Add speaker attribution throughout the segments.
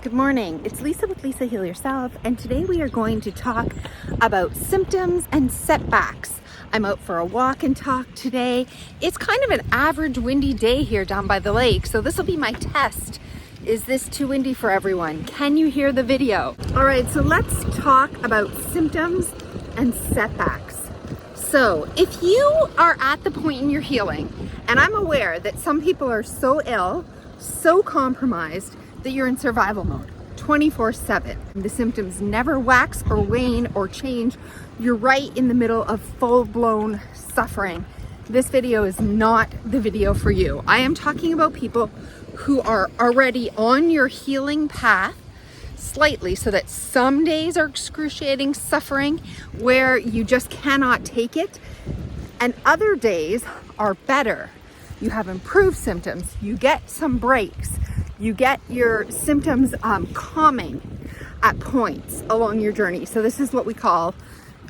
Speaker 1: Good morning, it's Lisa with Lisa Heal Yourself, and today we are going to talk about symptoms and setbacks. I'm out for a walk and talk today. It's kind of an average windy day here down by the lake, so this will be my test. Is this too windy for everyone? Can you hear the video? All right, so let's talk about symptoms and setbacks. So if you are at the point in your healing, and I'm aware that some people are so ill, so compromised, that you're in survival mode 24/7. The symptoms never wax or wane or change. You're right in the middle of full-blown suffering. This video is not the video for you. I am talking about people who are already on your healing path slightly, so that some days are excruciating suffering where you just cannot take it, and other days are better. You have improved symptoms, you get some breaks, you get your symptoms calming at points along your journey. So this is what we call,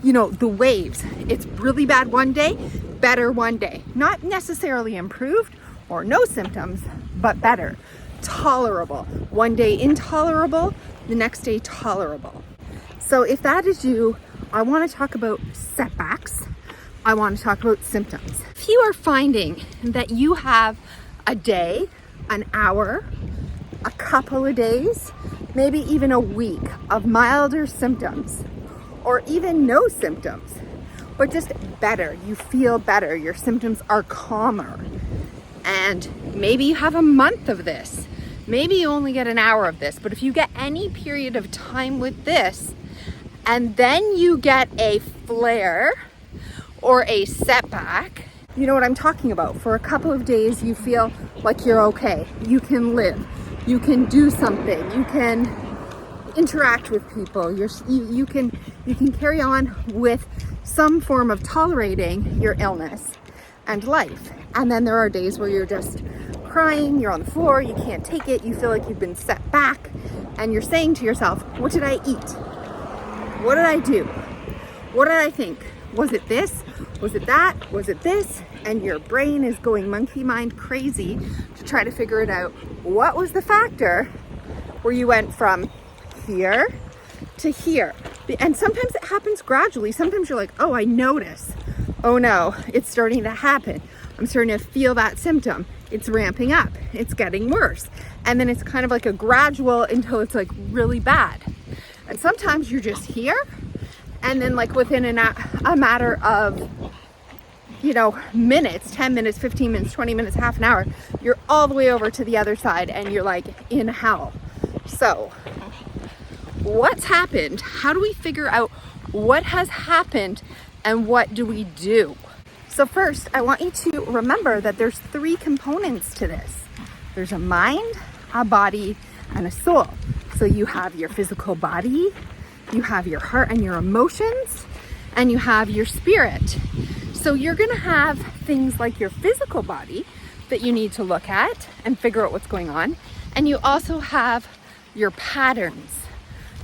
Speaker 1: the waves. It's really bad one day, better one day. Not necessarily improved or no symptoms, but better, tolerable. One day intolerable, the next day tolerable. So if that is you, I want to talk about setbacks. I want to talk about symptoms. If you are finding that you have a day, an hour, a couple of days, maybe even a week of milder symptoms, or even no symptoms, but just better, you feel better, your symptoms are calmer, and maybe you have a month of this, maybe you only get an hour of this, but if you get any period of time with this, and then you get a flare or a setback, you know what I'm talking about. For a couple of days, you feel like you're okay. You can live. You can do something. You can interact with people. You can carry on with some form of tolerating your illness and life. And then there are days where you're just crying. You're on the floor. You can't take it. You feel like you've been set back, and you're saying to yourself, "What did I eat? What did I do? What did I think? Was it this? Was it that? Was it this?" And your brain is going monkey mind crazy to try to figure it out. What was the factor where you went from here to here? And sometimes it happens gradually. Sometimes you're like, "Oh, I notice. Oh no, it's starting to happen. I'm starting to feel that symptom. It's ramping up. It's getting worse." And then it's kind of like a gradual until it's like really bad. And sometimes you're just here, and then like within a matter of minutes, 10 minutes, 15 minutes, 20 minutes, half an hour, you're all the way over to the other side and you're like in hell. So what's happened? How do we figure out what has happened and what do we do? So first, I want you to remember that there's 3 components to this. There's a mind, a body, and a soul. So you have your physical body, you have your heart and your emotions, and you have your spirit. So you're gonna have things like your physical body that you need to look at and figure out what's going on. And you also have your patterns,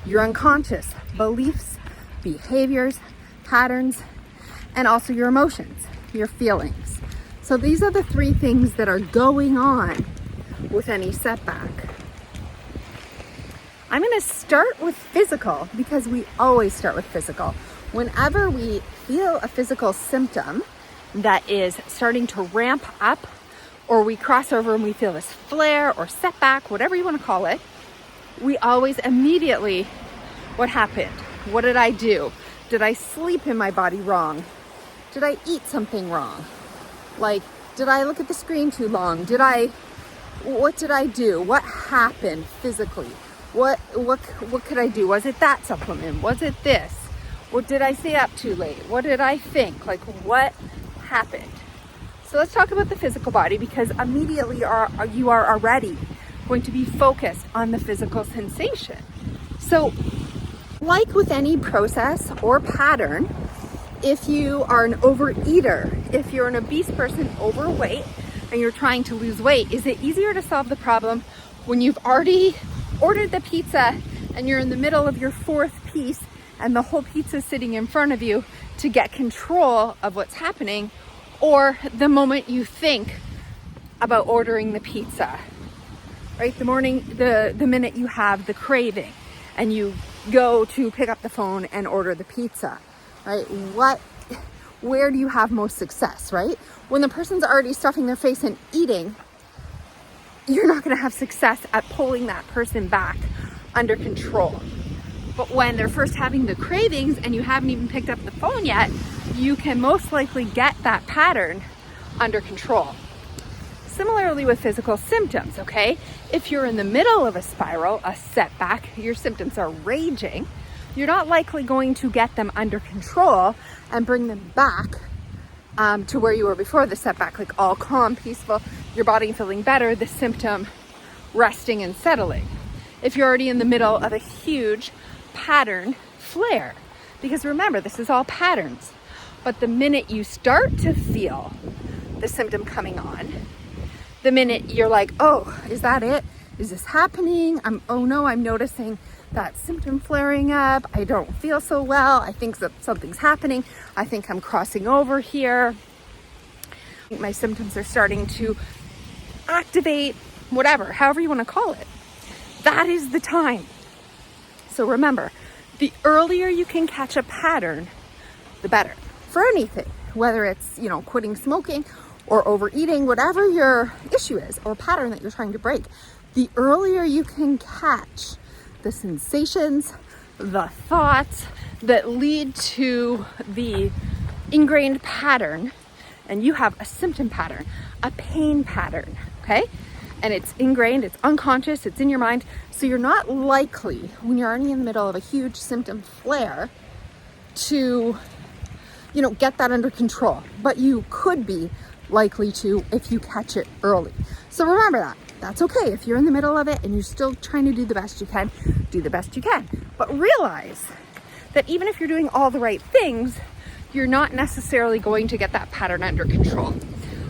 Speaker 1: your unconscious beliefs, behaviors, patterns, and also your emotions, your feelings. So these are the 3 things that are going on with any setback. I'm gonna start with physical because we always start with physical. Whenever we feel a physical symptom that is starting to ramp up, or we cross over and we feel this flare or setback, whatever you want to call it, we always immediately, what happened? What did I do? Did I sleep in my body wrong? Did I eat something wrong? Like, did I look at the screen too long? What did I do? What happened physically? What could I do? Was it that supplement? Was it this? What did I stay up too late? What did I think? Like, what happened? So let's talk about the physical body, because immediately you are already going to be focused on the physical sensation. So like with any process or pattern, if you are an overeater, if you're an obese person, overweight, and you're trying to lose weight, is it easier to solve the problem when you've already ordered the pizza and you're in the middle of your 4th piece and the whole pizza sitting in front of you to get control of what's happening, or the moment you think about ordering the pizza? right? The minute you have the craving and you go to pick up the phone and order the pizza, right? Where do you have most success, right? When the person's already stuffing their face and eating, you're not going to have success at pulling that person back under control. But when they're first having the cravings and you haven't even picked up the phone yet, you can most likely get that pattern under control. Similarly with physical symptoms, okay? If you're in the middle of a spiral, a setback, your symptoms are raging, you're not likely going to get them under control and bring them back to where you were before the setback, like all calm, peaceful, your body feeling better, the symptom resting and settling. If you're already in the middle of a huge pattern flare, because remember, this is all patterns. But the minute you start to feel the symptom coming on, the minute you're like, oh, is that it? Is this happening? I'm noticing that symptom flaring up. I don't feel so well. I think that something's happening. I think I'm crossing over here. My symptoms are starting to activate, whatever, however you want to call it. That is the time. So remember, the earlier you can catch a pattern, the better. For anything, whether it's, quitting smoking or overeating, whatever your issue is or pattern that you're trying to break, the earlier you can catch the sensations, the thoughts that lead to the ingrained pattern, and you have a symptom pattern, a pain pattern, okay? And it's ingrained, it's unconscious, it's in your mind. So you're not likely, when you're already in the middle of a huge symptom flare, to, get that under control. But you could be likely to if you catch it early. So remember that. That's okay. If you're in the middle of it and you're still trying to do the best you can, do the best you can. But realize that even if you're doing all the right things, you're not necessarily going to get that pattern under control.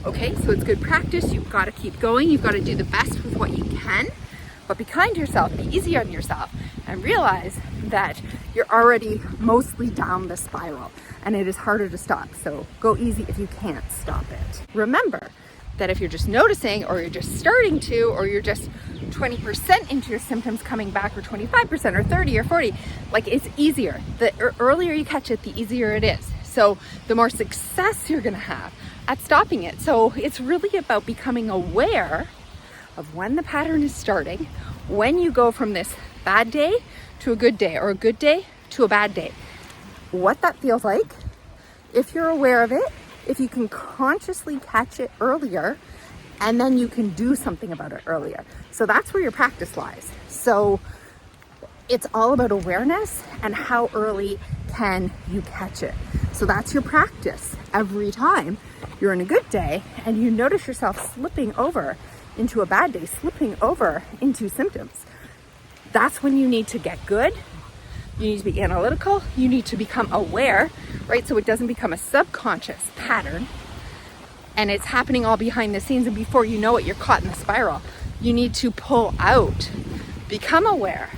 Speaker 1: Okay, so it's good practice. You've got to keep going. You've got to do the best with what you can, but be kind to yourself, be easy on yourself, and realize that you're already mostly down the spiral and it is harder to stop. So go easy if you can't stop it. Remember that if you're just noticing, or you're just starting to, or you're just 20% into your symptoms coming back, or 25% or 30 or 40, like, it's easier. The earlier you catch it, the easier it is. So the more success you're gonna have at stopping it. So it's really about becoming aware of when the pattern is starting, when you go from this bad day to a good day, or a good day to a bad day, what that feels like. If you're aware of it, if you can consciously catch it earlier, and then you can do something about it earlier. So that's where your practice lies. So it's all about awareness and how early can you catch it. So that's your practice. Every time you're in a good day and you notice yourself slipping over into a bad day, slipping over into symptoms, that's when you need to get good. You need to be analytical. You need to become aware, right? So it doesn't become a subconscious pattern and it's happening all behind the scenes, and before you know it, you're caught in the spiral. You need to pull out, become aware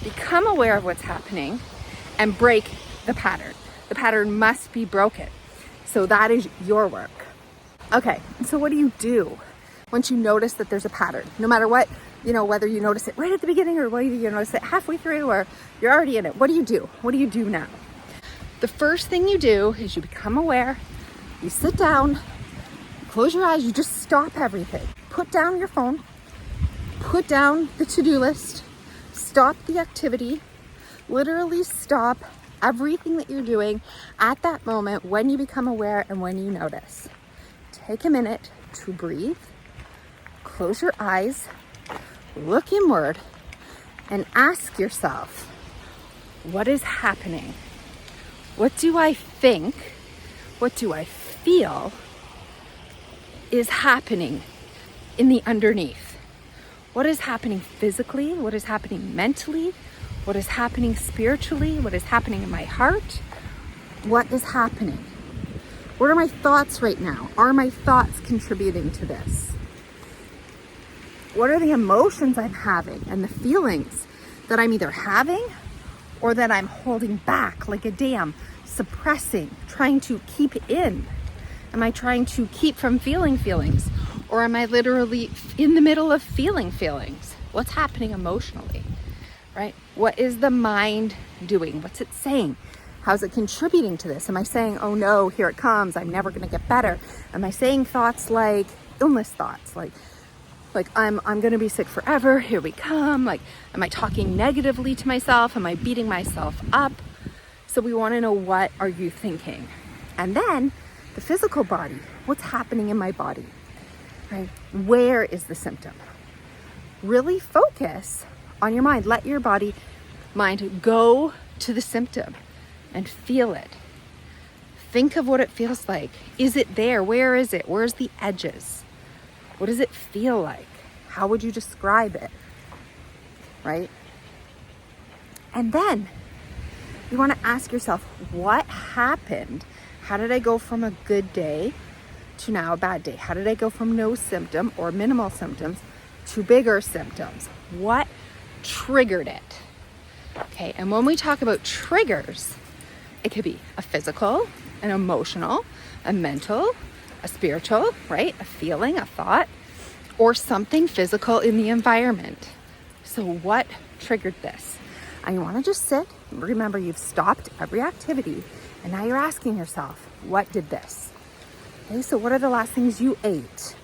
Speaker 1: of what's happening, and break the pattern. The pattern must be broken. So that is your work. Okay, so what do you do once you notice that there's a pattern? No matter what, whether you notice it right at the beginning or whether you notice it halfway through or you're already in it, what do you do? What do you do now? The first thing you do is you become aware, you sit down, close your eyes, you just stop everything. Put down your phone, put down the to-do list, stop the activity, literally stop everything that you're doing at that moment when you become aware and when you notice. Take a minute to breathe, close your eyes, look inward, and ask yourself, what is happening? What do I think? What do I feel is happening in the underneath? What is happening physically? What is happening mentally? What is happening spiritually? What is happening in my heart? What is happening? What are my thoughts right now? Are my thoughts contributing to this? What are the emotions I'm having and the feelings that I'm either having or that I'm holding back like a dam, suppressing, trying to keep in? Am I trying to keep from feeling feelings? Or am I literally in the middle of feeling feelings? What's happening emotionally, right? What is the mind doing? What's it saying? How's it contributing to this? Am I saying, oh no, here it comes, I'm never gonna get better? Am I saying thoughts like illness thoughts, like I'm gonna be sick forever, here we come? Like, am I talking negatively to myself? Am I beating myself up? So we wanna know, what are you thinking? And then the physical body, what's happening in my body, right? Where is the symptom? Really focus on your mind. Let your mind go to the symptom and feel it. Think of what it feels like. Is it there? Where is it? Where's the edges? What does it feel like? How would you describe it? Right? And then you want to ask yourself, what happened? How did I go from a good day to now a bad day? How did I go from no symptom or minimal symptoms to bigger symptoms? What triggered it? Okay, and when we talk about triggers, it could be a physical, an emotional, a mental, a spiritual, right? A feeling, a thought, or something physical in the environment. So what triggered this? And you want to just sit. Remember, you've stopped every activity, and now you're asking yourself, what did this? Okay, so what are the last things you ate,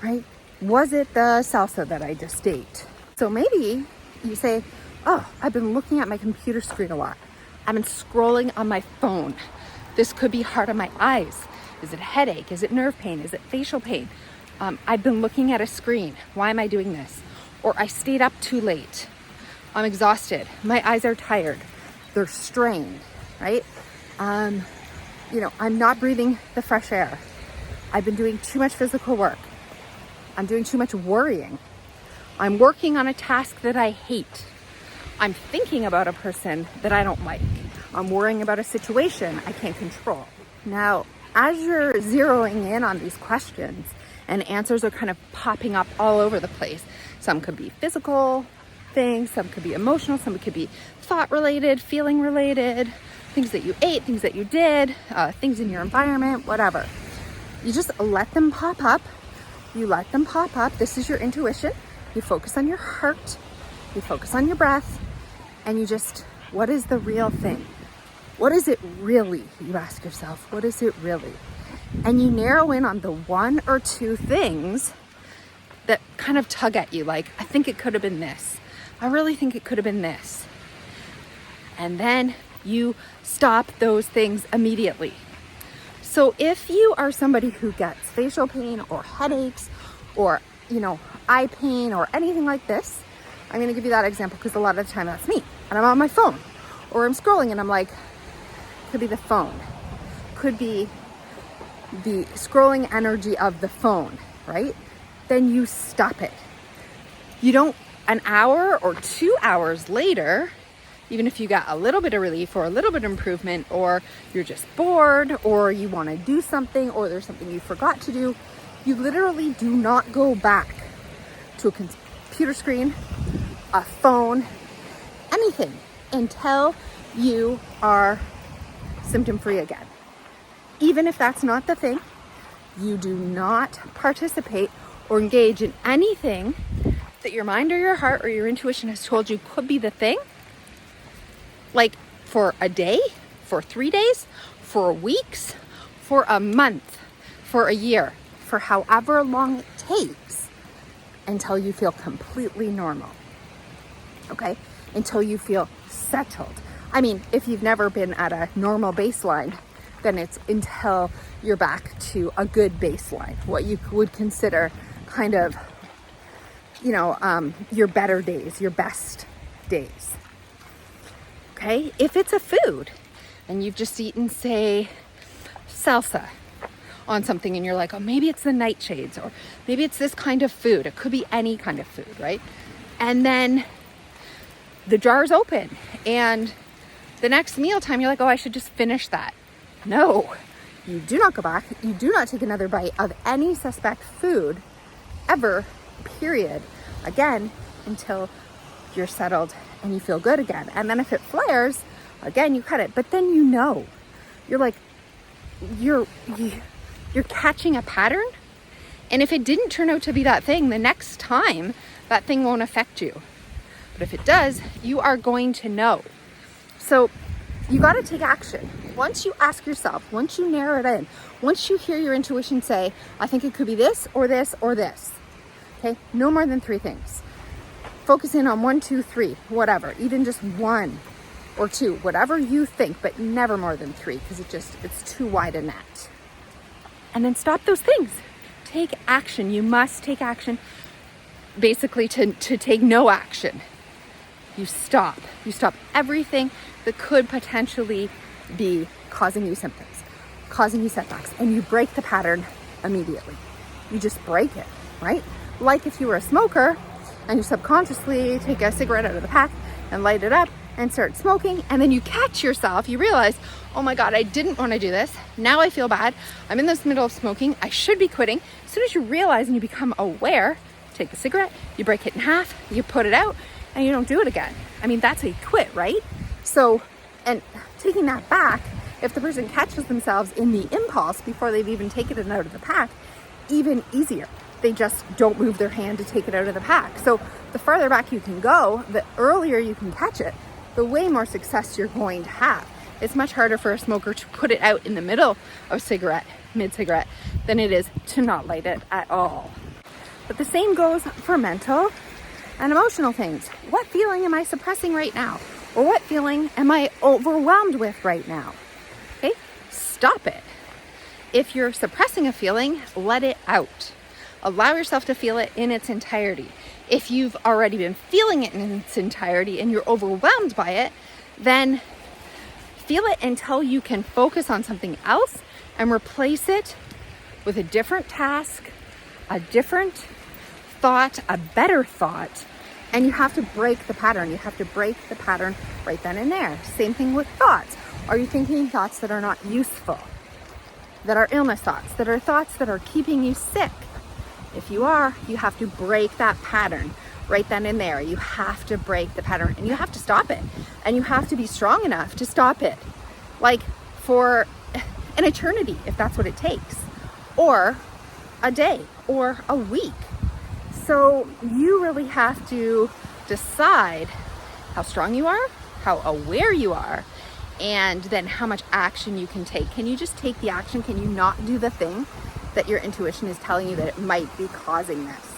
Speaker 1: right? Was it the salsa that I just ate? So maybe you say, oh, I've been looking at my computer screen a lot. I've been scrolling on my phone. This could be hard on my eyes. Is it a headache? Is it nerve pain? Is it facial pain? I've been looking at a screen. Why am I doing this? Or I stayed up too late. I'm exhausted. My eyes are tired. They're strained, right? I'm not breathing the fresh air. I've been doing too much physical work. I'm doing too much worrying. I'm working on a task that I hate. I'm thinking about a person that I don't like. I'm worrying about a situation I can't control. Now, as you're zeroing in on these questions, and answers are kind of popping up all over the place. Some could be physical things, some could be emotional, some could be thought related, feeling related, things that you ate, things that you did, things in your environment, whatever. You just let them pop up. You let them pop up. This is your intuition. You focus on your heart, you focus on your breath, and you just, what is the real thing? What is it really? You ask yourself, what is it really? And you narrow in on the one or two things that kind of tug at you, like, I think it could have been this. I really think it could have been this. And then you stop those things immediately. So if you are somebody who gets facial pain or headaches or, eye pain or anything like this, I'm going to give you that example because a lot of the time that's me. And I'm on my phone or I'm scrolling and I'm like, could be the phone, could be the scrolling energy of the phone, right? Then you stop it. You don't, an hour or 2 hours later, even if you got a little bit of relief or a little bit of improvement, or you're just bored, or you want to do something, or there's something you forgot to do, you literally do not go back to a computer screen, a phone, anything until you are symptom-free again. Even if that's not the thing, you do not participate or engage in anything that your mind or your heart or your intuition has told you could be the thing, like for a day, for 3 days, for weeks, for a month, for a year, for however long it takes until you feel completely normal, okay? Until you feel settled. I mean, if you've never been at a normal baseline, then it's until you're back to a good baseline, what you would consider kind of, your better days, your best days. Okay, if it's a food and you've just eaten, say, salsa on something and you're like, oh, maybe it's the nightshades, or maybe it's this kind of food. It could be any kind of food, right? And then the jar's open and the next mealtime you're like, oh, I should just finish that. No, you do not go back. You do not take another bite of any suspect food ever, period, again, until you're settled and you feel good again. And then if it flares, again, you cut it. But then you're like, you're catching a pattern And if it didn't turn out to be that thing, the next time that thing won't affect you. But if it does, you are going to know. So you got to take action. Once you ask yourself, once you narrow it in, once you hear your intuition say, I think it could be this or this or this. Okay, no more than 3 things. Focus in on 1, 2, 3, whatever, even just 1 or 2, whatever you think, but never more than 3, because it's too wide a net. And then stop those things. Take action. You must take action. Basically, to take no action. You stop. You stop everything that could potentially be causing you symptoms, causing you setbacks, and you break the pattern immediately. You just break it, right? Like if you were a smoker and you subconsciously take a cigarette out of the pack and light it up and start smoking, and then you catch yourself, you realize, oh my God, I didn't want to do this. Now I feel bad. I'm in this middle of smoking. I should be quitting. As soon as you realize and you become aware, take the cigarette, you break it in half, you put it out, and you don't do it again. I mean, that's a quit, right? So, and taking that back, if the person catches themselves in the impulse before they've even taken it out of the pack, even easier. They just don't move their hand to take it out of the pack. So the farther back you can go, the earlier you can catch it, the way more success you're going to have. It's much harder for a smoker to put it out in the middle of cigarette, mid-cigarette, than it is to not light it at all. But the same goes for mental and emotional things. What feeling am I suppressing right now? Or what feeling am I overwhelmed with right now? Okay, stop it. If you're suppressing a feeling, let it out. Allow yourself to feel it in its entirety. If you've already been feeling it in its entirety and you're overwhelmed by it, then feel it until you can focus on something else and replace it with a different task, a different thought, a better thought, and you have to break the pattern. You have to break the pattern right then and there. Same thing with thoughts. Are you thinking thoughts that are not useful, that are illness thoughts, that are thoughts that are keeping you sick? If you are, you have to break that pattern right then and there. You have to break the pattern and you have to stop it. And you have to be strong enough to stop it, like for an eternity, if that's what it takes, or a day or a week. So you really have to decide how strong you are, how aware you are, and then how much action you can take. Can you just take the action? Can you not do the thing that your intuition is telling you that it might be causing this?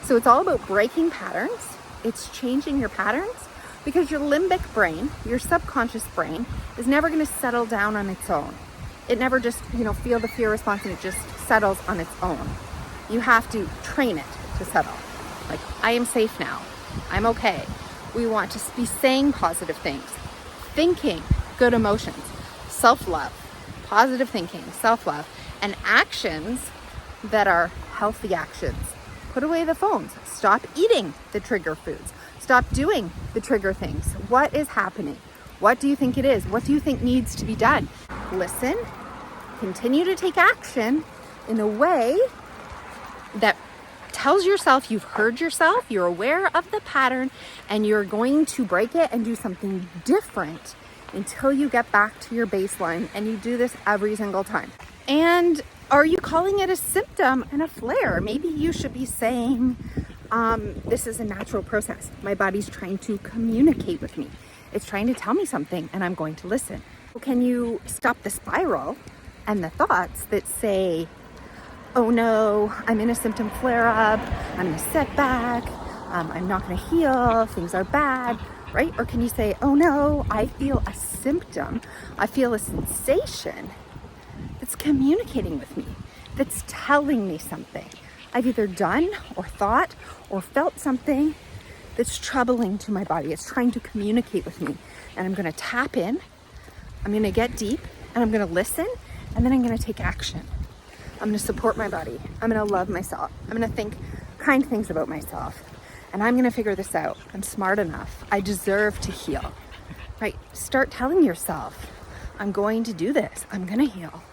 Speaker 1: So it's all about breaking patterns. It's changing your patterns, because your limbic brain, your subconscious brain, is never going to settle down on its own. It never just, feel the fear response and it just settles on its own. You have to train it to settle. Like, I am safe now. I'm okay. We want to be saying positive things, thinking good emotions, self-love, positive thinking, self-love, and actions that are healthy actions. Put away the phones. Stop eating the trigger foods. Stop doing the trigger things. What is happening? What do you think it is? What do you think needs to be done? Listen, continue to take action in a way that tells yourself you've heard yourself, you're aware of the pattern, and you're going to break it and do something different until you get back to your baseline. And you do this every single time. And are you calling it a symptom and a flare? Maybe you should be saying, this is a natural process. My body's trying to communicate with me. It's trying to tell me something, and I'm going to listen. Can you stop the spiral and the thoughts that say, oh no, I'm in a symptom flare-up, I'm in a setback, I'm not going to heal, things are bad, right? Or can you say, oh no, I feel a symptom, I feel a sensation that's communicating with me, that's telling me something. I've either done or thought or felt something that's troubling to my body. It's trying to communicate with me. And I'm going to tap in, I'm going to get deep, and I'm going to listen, and then I'm going to take action. I'm going to support my body. I'm going to love myself. I'm going to think kind things about myself. And I'm going to figure this out. I'm smart enough. I deserve to heal. Right? Start telling yourself, I'm going to do this. I'm going to heal.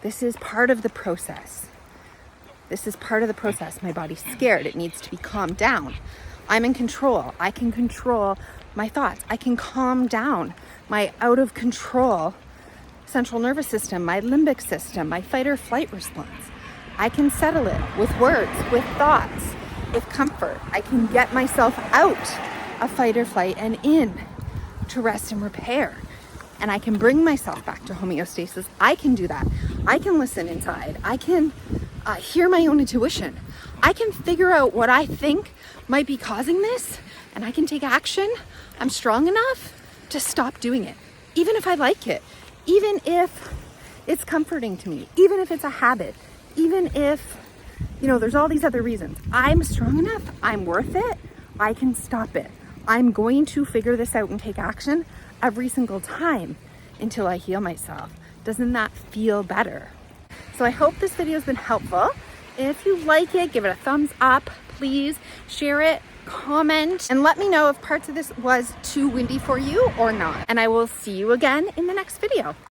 Speaker 1: This is part of the process. This is part of the process. My body's scared. It needs to be calmed down. I'm in control. I can control my thoughts. I can calm down my out of control central nervous system, my limbic system, my fight or flight response. I can settle it with words, with thoughts, with comfort. I can get myself out of fight or flight and in to rest and repair. And I can bring myself back to homeostasis. I can do that. I can listen inside. I can hear my own intuition. I can figure out what I think might be causing this, and I can take action. I'm strong enough to stop doing it, even if I like it, even if it's comforting to me, even if it's a habit, even if, there's all these other reasons. I'm strong enough. I'm worth it. I can stop it. I'm going to figure this out and take action every single time until I heal myself. Doesn't that feel better? So I hope this video has been helpful. If you like it, give it a thumbs up, please share it, comment, and let me know if parts of this was too windy for you or not. And I will see you again in the next video.